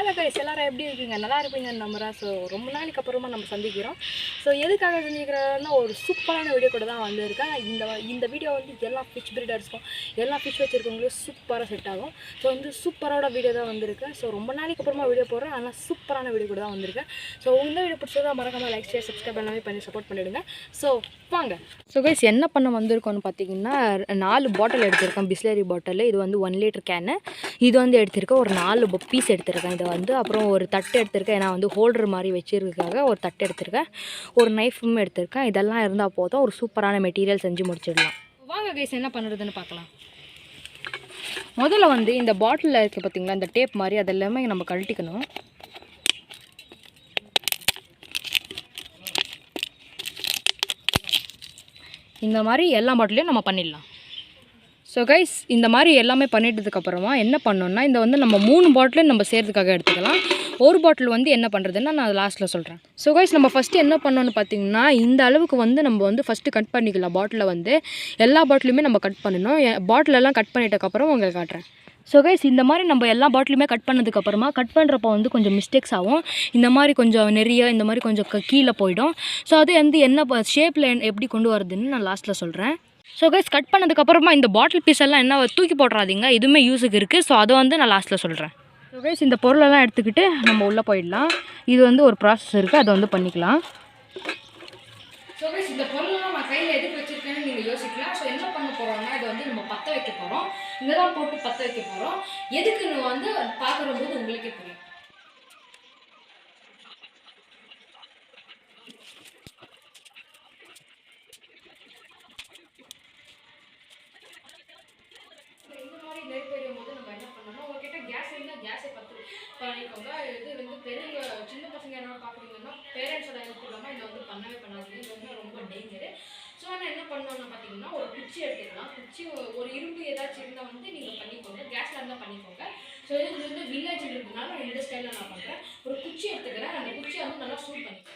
Hello guys, எல்லாரும் எப்படி இருக்கீங்க? நல்லா இருப்பீங்கன்னு நம்புறேன். ஸோ ரொம்ப நாளைக்கு அப்புறமா நம்ம சந்திக்கிறோம். ஸோ எதுக்காக சந்திக்கிறோன்னா ஒரு சூப்பரான வீடியோ கூட தான் வந்திருக்கேன். இந்த வீடியோ வந்து எல்லா ஃபிஷ் ப்ரீடர்ஸ்க்கும் எல்லா ஃபிஷ் வச்சுருக்கவங்களும் சூப்பராக செட் ஆகும். ஸோ வந்து சூப்பரோட வீடியோ தான் வந்திருக்கேன். ஸோ ரொம்ப நாளைக்கு அப்புறமா வீடியோ போடுறேன், ஆனால் சூப்பரான வீடியோ கூட தான் வந்திருக்கேன். ஸோ இந்த வீடியோ பிடிச்சதா மறக்காமல் லைக் ஷேர் சப்ஸ்கிரைப் எல்லாமே பண்ணி சப்போர்ட் பண்ணிவிடுங்க. ஸோ வாங்க. ஸோ கைஸ், என்ன பண்ண வந்திருக்கோன்னு பார்த்தீங்கன்னா 4 பாட்டில் எடுத்திருக்கேன். பிஸ்லரி பாட்டில். இது வந்து 1 லிட்டர் கேனு. இது வந்து எடுத்திருக்கேன். ஒரு 4 பீஸ் எடுத்திருக்கேன். இதை வந்து அப்புறம் ஒரு தட்டு எடுத்திருக்கேன். ஏன்னா வந்து ஹோல்டர் மாதிரி வச்சுருக்காக ஒரு தட்டு எடுத்திருக்கேன். ஒரு நைஃபும் எடுத்திருக்கேன். இதெல்லாம் இருந்தால் போதும், ஒரு சூப்பரான மெட்டீரியல் செஞ்சு முடிச்சிடலாம். வாங்க கைஸ், என்ன பண்ணுறதுன்னு பார்க்கலாம். முதல்ல வந்து இந்த பாட்டிலில் இருக்குது பார்த்தீங்களா, இந்த டேப் மாதிரி அதெல்லாமே நம்ம கழட்டிக்கணும். இந்த மாதிரி எல்லா பாட்டிலையும் நம்ம பண்ணிடலாம். ஸோ கைஸ், இந்த மாதிரி எல்லாமே பண்ணிட்டதுக்கப்புறமா என்ன பண்ணோன்னா, இந்த வந்து நம்ம 3 பாட்டிலும் நம்ம சேர்த்துக்காக எடுத்துக்கலாம். ஒரு பாட்டில் வந்து என்ன பண்ணுறதுன்னா நான் லாஸ்ட்டில் சொல்கிறேன். ஸோ கைஸ், நம்ம ஃபஸ்ட்டு என்ன பண்ணோன்னு பார்த்தீங்கன்னா, இந்த அளவுக்கு வந்து நம்ம வந்து ஃபஸ்ட்டு கட் பண்ணிக்கலாம். பாட்டிலை வந்து எல்லா பாட்டிலுமே நம்ம கட் பண்ணணும். பாட்டிலெல்லாம் கட் பண்ணிட்டதுக்கப்புறம் உங்களுக்கு காட்டுறேன். ஸோ கைஸ், இந்த மாதிரி நம்ம எல்லா பாட்டிலுமே கட் பண்ணதுக்கப்புறமா கட் பண்ணுறப்போ வந்து கொஞ்சம் மிஸ்டேக்ஸ் ஆகும். இந்த மாதிரி கொஞ்சம் நிறைய இந்த மாதிரி கொஞ்சம் கீழே போயிடும். ஸோ அது வந்து என்ன ஷேப்பில் எப்படி கொண்டு வரதுன்னு நான் லாஸ்ட்டில் சொல்கிறேன். ஸோ கைஸ், கட் பண்ணதுக்கப்புறமா இந்த பாட்டில் பீஸ் எல்லாம் என்ன தூக்கி போடுறாதீங்க, இதுவுமே யூஸுக்கு இருக்குது. ஸோ அதை வந்து நான் லாஸ்ட்டில் சொல்கிறேன். ஸோ கைஸ், இந்த பொருளெல்லாம் எடுத்துக்கிட்டு நம்ம உள்ளே போயிடலாம். இது வந்து ஒரு ப்ராசஸ் இருக்குது, அதை வந்து பண்ணிக்கலாம். ஸோ கைஸ், இந்த பொருளெல்லாம் நான் கையில் எதுக்கு வச்சுருக்கேன்னு நீங்கள் யோசிக்கலாம். ஸோ என்ன பண்ண போகிறோம்னா, இதை வந்து நம்ம பற்ற வைக்க போகிறோம். இங்கே தான் போட்டு பற்ற வைக்க போகிறோம். எதுக்குன்னு வந்து பார்க்குற போது உங்களுக்கே புரியும். கேஸை பற்ற பண்ணிக்கோங்க. இது வந்து பெரிய சின்ன பசங்க என்ன பார்க்குறீங்கன்னா பேரண்ட்ஸோட ஹெல்ப் இல்லாமல் இதை வந்து பண்ணவே பண்ணாதீங்க. இது வந்து ரொம்ப டேஞ்சரு. ஸோ ஆனால் என்ன பண்ணணும்னு பார்த்தீங்கன்னா, ஒரு குச்சி எடுத்துக்கலாம். குச்சி ஒரு இரும்பு ஏதாச்சும் இருந்தால் வந்து நீங்கள் பண்ணிக்கோங்க. கேஸில் இருந்தால் பண்ணிக்கோங்க. ஸோ இது வந்து வில்லேஜில் இருக்கிறதுனால இந்த ஸ்டைலில் நான் பண்ணுறேன். ஒரு குச்சி எடுத்துக்கிறேன். அந்த குச்சியை வந்து நல்லா சூட் பண்ணிக்கிறேன்.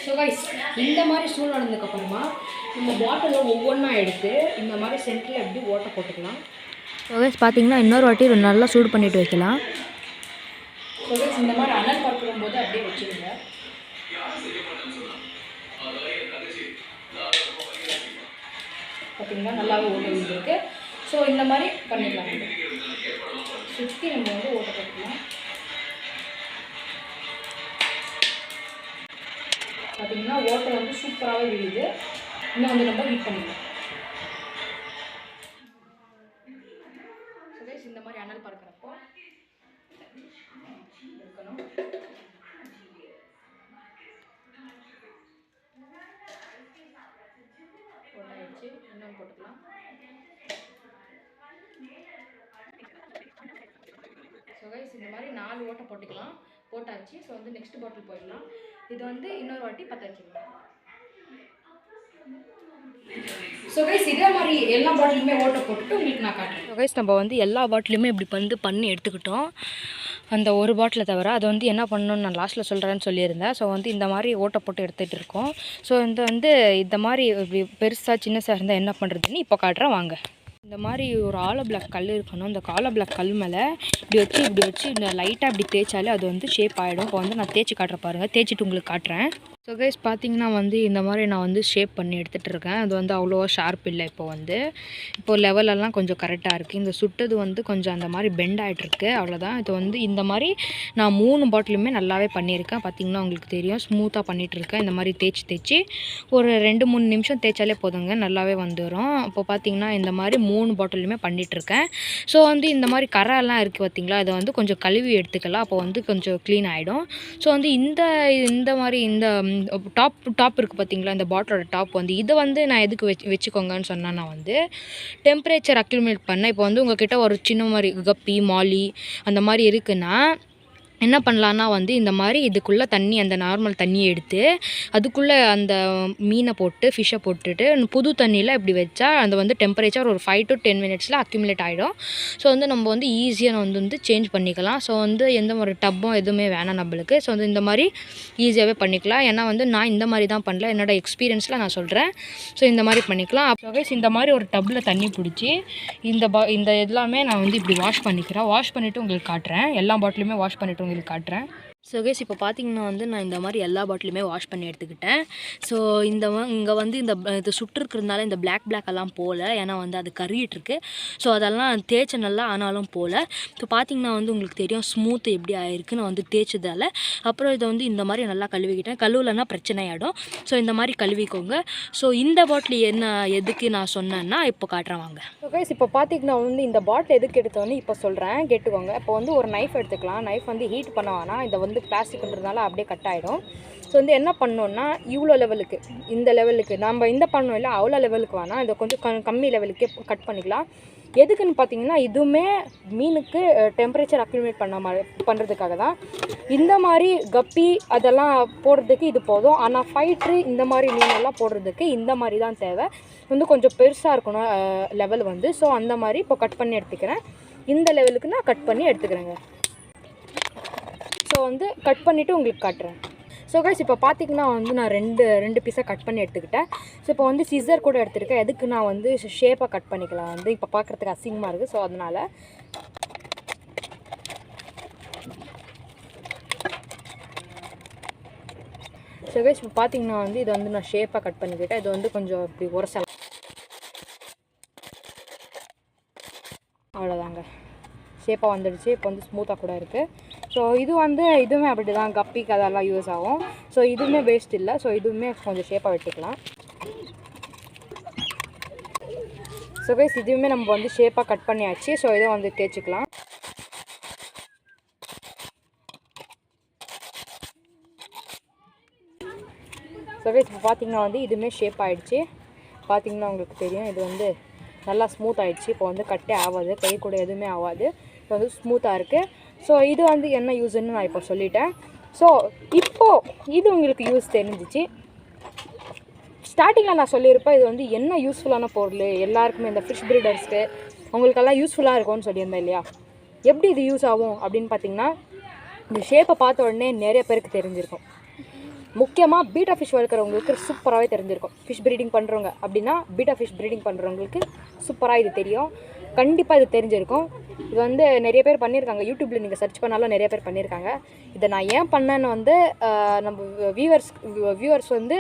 ஸோ கைஸ், இந்த மாதிரி சூழ் ஆனதுக்கப்புறமா நம்ம பாட்டிலில் ஒவ்வொன்றா எடுத்து இந்த மாதிரி சென்டரில் எப்படி ஓட்டை போட்டுக்கலாம். ஸோ கைஸ், பார்த்தீங்கன்னா இன்னொரு வாட்டி நல்லா சூடு பண்ணிவிட்டு வைக்கலாம். ஸோ கைஸ், இந்த மாதிரி அனல் பறக்கும் போது அப்படியே வச்சுருங்க. பார்த்தீங்கன்னா நல்லாவே ஓட்ட விழுந்துருக்கு. ஸோ இந்த மாதிரி பண்ணிடலாம். சுற்றி நம்ம வந்து ஓட்டை போட்டுக்கலாம். பார்த்தீங்கன்னா ஓட்டை வந்து சூப்பராகவே விழுது. இன்னும் வந்து நம்ம ஹீட் பண்ணிக்கலாம். ஸோ கைஸ், இந்த மாதிரி அனல் பறக்கிறப்போ இருக்கணும். ஓட்டாயிடுச்சு. இன்னும் போட்டுக்கலாம். ஸோ கைஸ், இந்த மாதிரி 4 ஓட்டை போட்டுக்கலாம். போட்டாச்சு. ஸோ வந்து நெக்ஸ்ட் பாட்டில் போயிடலாம். இது வந்து இன்னொரு வாட்டி பற்ற வச்சுக்கலாம். ஸோ கைஸ், இதே மாதிரி எல்லா பாட்டிலுமே ஓட்டை போட்டுட்டு உங்களுக்கு நான் காட்டுறேன். ஸோ கைஸ், நம்ம வந்து எல்லா பாட்டிலுமே இப்படி பண்ணி எடுத்துக்கிட்டோம். அந்த ஒரு பாட்டிலை தவிர அதை வந்து என்ன பண்ணணும்னு நான் லாஸ்ட்டில் சொல்கிறேன்னு சொல்லியிருந்தேன். ஸோ வந்து இந்த மாதிரி ஓட்டை போட்டு எடுத்துகிட்டு இருக்கோம். ஸோ இந்த மாதிரி இப்படி பெருசாக சின்னசாக இருந்தால் என்ன பண்ணுறதுன்னு இப்போ காட்டுறேன் வாங்க. இந்த மாதிரி ஒரு ஆலோ பிளாக் கல் இருக்கணும். இந்த ஆலோ பிளாக் கல் மேலே இப்படி வச்சு இந்த லைட்டாக இப்படி தேய்ச்சாலே அது வந்து ஷேப் ஆகிடும். இப்போ வந்து நான் தேய்ச்சி காட்டுற பாருங்கள். தேய்ச்சிட்டு உங்களுக்கு காட்டுறேன். ஸோ கைஸ், பார்த்தீங்கன்னா வந்து இந்த மாதிரி நான் வந்து ஷேப் பண்ணி எடுத்துகிட்டு இருக்கேன். அது வந்து அவ்வளோவா ஷார்ப் இல்லை. இப்போ லெவலெல்லாம் கொஞ்சம் கரெக்டாக இருக்குது. இந்த சுட்டது வந்து கொஞ்சம் அந்த மாதிரி பெண்ட் ஆகிட்டுருக்கு. அவ்வளோதான். இது வந்து இந்த மாதிரி நான் 3 பாட்டிலுமே நல்லாவே பண்ணியிருக்கேன். பார்த்தீங்கன்னா உங்களுக்கு தெரியும், ஸ்மூத்தாக பண்ணிகிட்ருக்கேன். இந்த மாதிரி தேய்ச்சி ஒரு 2-3 நிமிஷம் தேய்ச்சாலே போதுங்க, நல்லாவே வந்துடும். இப்போ பார்த்தீங்கன்னா இந்த மாதிரி 3 பாட்டிலுமே பண்ணிகிட்ருக்கேன். ஸோ வந்து இந்த மாதிரி கரெல்லாம் இருக்குது பார்த்தீங்களா, அதை வந்து கொஞ்சம் கழுவி எடுத்துக்கலாம். அப்போ வந்து கொஞ்சம் க்ளீன் ஆகிடும். ஸோ வந்து இந்த மாதிரி இந்த டாப் இருக்குது பார்த்தீங்களா, இந்த பாட்டிலோட டாப் வந்து இதை வந்து நான் எதுக்கு வச்சுக்கோங்கன்னு சொன்னால், நான் வந்து டெம்பரேச்சர் அக்யூமுலேட் பண்ணேன். இப்போ வந்து உங்கள்கிட்ட ஒரு சின்ன மாதிரி கப்பி மாலி அந்த மாதிரி இருக்குன்னா என்ன பண்ணலான்னா வந்து இந்த மாதிரி இதுக்குள்ளே தண்ணி, அந்த நார்மல் தண்ணியை எடுத்து அதுக்குள்ளே அந்த மீனை போட்டு ஃபிஷ்ஷை போட்டுட்டு புது தண்ணியில் இப்படி வச்சா அது வந்து டெம்பரேச்சர் ஒரு 5 to 10 மினிட்ஸில் அக்யூமுலேட் ஆகிடும். ஸோ வந்து நம்ம வந்து ஈஸியாக வந்து சேஞ்ச் பண்ணிக்கலாம். ஸோ வந்து எந்த ஒரு டப்பும் எதுவுமே வேணாம் நம்மளுக்கு. ஸோ வந்து இந்த மாதிரி ஈஸியாகவே பண்ணிக்கலாம். ஏன்னா வந்து நான் இந்த மாதிரி தான் பண்ணல, என்னோடய எக்ஸ்பீரியன்ஸில் நான் சொல்கிறேன். ஸோ இந்த மாதிரி பண்ணிக்கலாம். அப்போ கைஸ் இந்த மாதிரி ஒரு டப்பில் தண்ணி பிடிச்சி இந்த எல்லாமே நான் வந்து இப்படி வாஷ் பண்ணிக்கிறேன். வாஷ் பண்ணிவிட்டு உங்களுக்கு காட்டுறேன். எல்லா பாட்டிலுமே வாஷ் பண்ணிவிட்டு உங்களுக்கு காட்டுறேன். ஸோ கைஸ் இப்போ பார்த்தீங்கன்னா வந்து நான் இந்த மாதிரி எல்லா பாட்டிலுமே வாஷ் பண்ணி எடுத்துக்கிட்டேன். ஸோ இங்கே வந்து இது சுட்டுருக்கிறதுனால இந்த பிளாக் எல்லாம் போகல, ஏன்னா வந்து அது கறியிட்ருக்கு. ஸோ அதெல்லாம் தேய்ச்ச நல்லா ஆனாலும் போகல. ஸோ பார்த்தீங்கன்னா வந்து உங்களுக்கு தெரியும் ஸ்மூத் எப்படி ஆகிருக்கு நான் வந்து தேய்ச்சதால். அப்புறம் இதை வந்து இந்த மாதிரி நல்லா கழுவிக்கிட்டேன். கழுவுலன்னா பிரச்சனை ஆகிடும். ஸோ இந்த மாதிரி கழுவிக்கோங்க. ஸோ இந்த பாட்டில் எதுக்கு நான் சொன்னேன்னா இப்போ காட்டுறேன் வாங்க. ஸோ கைஸ் இப்போ பார்த்தீங்கன்னா வந்து இந்த பாட்டில் எதுக்கு எடுத்தோன்னு இப்போ சொல்கிறேன், கேட்டுக்கோங்க. இப்போ வந்து ஒரு நைஃப் எடுத்துக்கலாம். நைஃப் வந்து ஹீட் பண்ண வேணாம், இதை வந்து பிளாஸ்டிக்ன்றதுனால அப்படியே கட் ஆகிடும். ஸோ வந்து என்ன பண்ணோன்னா இவ்வளோ லெவலுக்கு, இந்த லெவலுக்கு நம்ம இந்த பண்ணோம் இல்லை அவ்வளோ லெவலுக்கு வேணாம், இதை கொஞ்சம் கம்மி லெவலுக்கே கட் பண்ணிக்கலாம். எதுக்குன்னு பார்த்தீங்கன்னா இதுவுமே மீனுக்கு டெம்பரேச்சர் அக்யூமுலேட் பண்ணுறதுக்காக தான். இந்த மாதிரி கப்பி அதெல்லாம் போடுறதுக்கு இது போதும். ஆனால் ஃபைட்ரு இந்த மாதிரி மீனெல்லாம் போடுறதுக்கு இந்த மாதிரி தான் தேவை. வந்து கொஞ்சம் பெருசாக இருக்கணும் லெவல் வந்து. ஸோ அந்த மாதிரி இப்போ கட் பண்ணி எடுத்துக்கிறேன். இந்த லெவலுக்கு நான் கட் பண்ணி எடுத்துக்கிறேங்க. ஸோ வந்து கட் பண்ணிவிட்டு உங்களுக்கு காட்டுறேன். ஸோ கைஸ் இப்போ பார்த்திங்கன்னா வந்து நான் ரெண்டு பீஸாக கட் பண்ணி எடுத்துக்கிட்டேன். ஸோ இப்போ வந்து சிசர் கூட எடுத்துருக்கேன். எதுக்கு நான் வந்து ஷேப்பாக கட் பண்ணிக்கலாம், வந்து இப்போ பார்க்குறதுக்கு அசிங்கமாக இருக்குது. ஸோ அதனால் ஸோ கைஸ் இப்போ பார்த்திங்கன்னா வந்து இதை வந்து நான் ஷேப்பாக கட் பண்ணிக்கிட்டேன். இது வந்து கொஞ்சம் இப்படி உரசலாம், அவ்வளோதாங்க. ஷேப்பாக வந்துடுச்சு. இப்போ வந்து ஸ்மூத்தாக கூட இருக்குது. ஸோ இதுவுமே அப்படி தான், கப்பிக்கு அதெல்லாம் யூஸ் ஆகும். ஸோ இதுவுமே வேஸ்ட் இல்லை. ஸோ இதுவுமே கொஞ்சம் ஷேப்பாக வெட்டிக்கலாம். ஸோ கைஸ் இதுவுமே நம்ம வந்து ஷேப்பாக கட் பண்ணியாச்சு. ஸோ இதை வந்து தேய்ச்சிக்கலாம். ஸோ கைஸ் இப்போ பார்த்திங்கன்னா வந்து இதுவுமே ஷேப் ஆகிடுச்சு. பார்த்திங்கன்னா உங்களுக்கு தெரியும் இது வந்து நல்லா ஸ்மூத் ஆகிடுச்சு. இப்போ வந்து கட்டே ஆகாது, கை கூட எதுவுமே ஆகாது. இப்போ வந்து ஸ்மூத்தாக இருக்குது. ஸோ இது வந்து என்ன யூஸ்ன்னு நான் இப்போ சொல்லிட்டேன். ஸோ இப்போது இது உங்களுக்கு யூஸ் தெரிஞ்சிச்சு. ஸ்டார்டிங்கில் நான் சொல்லியிருப்பேன் இது வந்து என்ன யூஸ்ஃபுல்லான பொருள் எல்லாருக்குமே, இந்த ஃபிஷ் ப்ரீடர்ஸ்க்கு உங்களுக்கெல்லாம் யூஸ்ஃபுல்லாக இருக்கும்னு சொல்லியிருந்தேன் இல்லையா. எப்படி இது யூஸ் ஆகும் அப்படின்னு பார்த்தீங்கன்னா, இந்த ஷேப்பை பார்த்த உடனே நிறைய பேருக்கு தெரிஞ்சிருக்கும். முக்கியமாக பீட்டா ஃபிஷ் வளர்க்குறவங்களுக்கு சூப்பராகவே தெரிஞ்சிருக்கும். ஃபிஷ் ப்ரீடிங் பண்ணுறவங்க அப்படின்னா பீட்டா ஃபிஷ் ப்ரீடிங் பண்ணுறவங்களுக்கு சூப்பராக இது தெரியும். கண்டிப்பாக இது தெரிஞ்சிருக்கும். இது வந்து நிறைய பேர் பண்ணியிருக்காங்க. யூடியூப்பில் நீங்கள் சர்ச் பண்ணாலும் நிறைய பேர் பண்ணியிருக்காங்க. இதை நான் ஏன் பண்ணேன்னு வந்து நம்ம வியூவர்ஸ் வந்து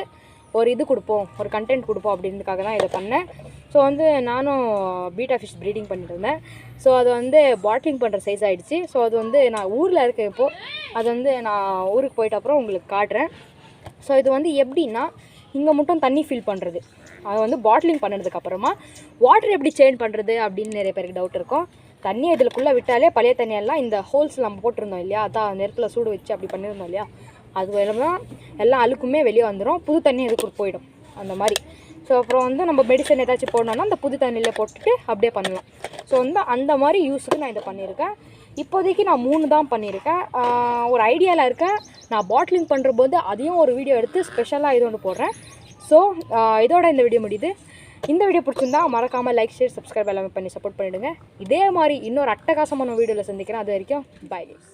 ஒரு இது கொடுப்போம், ஒரு கண்டென்ட் கொடுப்போம் அப்படின்றதுக்காக தான் இதை பண்ணேன். ஸோ வந்து நானும் பீட்டா ஃபிஷ் ப்ரீடிங் பண்ணிட்டு இருந்தேன். ஸோ அது வந்து பாட்லிங் பண்ணுற சைஸ் ஆகிடுச்சு. ஸோ அது வந்து நான் ஊரில் இருக்க இப்போது அது வந்து நான் ஊருக்கு போயிட்ட அப்புறம் உங்களுக்கு காட்டுறேன். ஸோ இது வந்து எப்படின்னா இங்கே மட்டும் தண்ணி ஃபில் பண்ணுறது, அதை வந்து பாட்லிங் பண்ணதுக்கப்புறமா வாட்டர் எப்படி சேஞ்ச் பண்ணுறது அப்படின்னு நிறைய பேருக்கு டவுட் இருக்கும். தண்ணி இதுக்குள்ளே விட்டாலே பழைய தண்ணியெல்லாம் இந்த ஹோல்ஸ் நம்ம போட்டிருந்தோம் இல்லையா, அதான் நெருப்பில் சூடு வச்சு அப்படி பண்ணியிருந்தோம் இல்லையா, அது எல்லாம் அழுக்குமே வெளியே வந்துடும். புது தண்ணி இதுக்கு போயிடும் அந்த மாதிரி. ஸோ அப்புறம் வந்து நம்ம மெடிசன் ஏதாச்சும் போடணுன்னா அந்த புது தண்ணியில் போட்டுட்டு அப்படியே பண்ணலாம். ஸோ வந்து அந்த மாதிரி யூஸுக்கு நான் இதை பண்ணியிருக்கேன். இப்போதைக்கு நான் 3 தான் பண்ணியிருக்கேன். ஒரு ஐடியாவில் இருக்கேன். நான் பாட்லிங் பண்ணுற போது அதையும் ஒரு வீடியோ எடுத்து ஸ்பெஷலாக இது ஒன்று போடுறேன். ஸோ இதோட இந்த வீடியோ முடியுது. இந்த வீடியோ பிடிச்சிருந்தா மறக்காமல் லைக், ஷேர், சப்ஸ்கிரைப் எல்லாமே பண்ணி சப்போர்ட் பண்ணிவிடுங்க. இதே மாதிரி இன்னொரு அட்டகாசமான வீடியோவில் சந்திக்கிறேன். அது வரைக்கும் பை கைஸ்.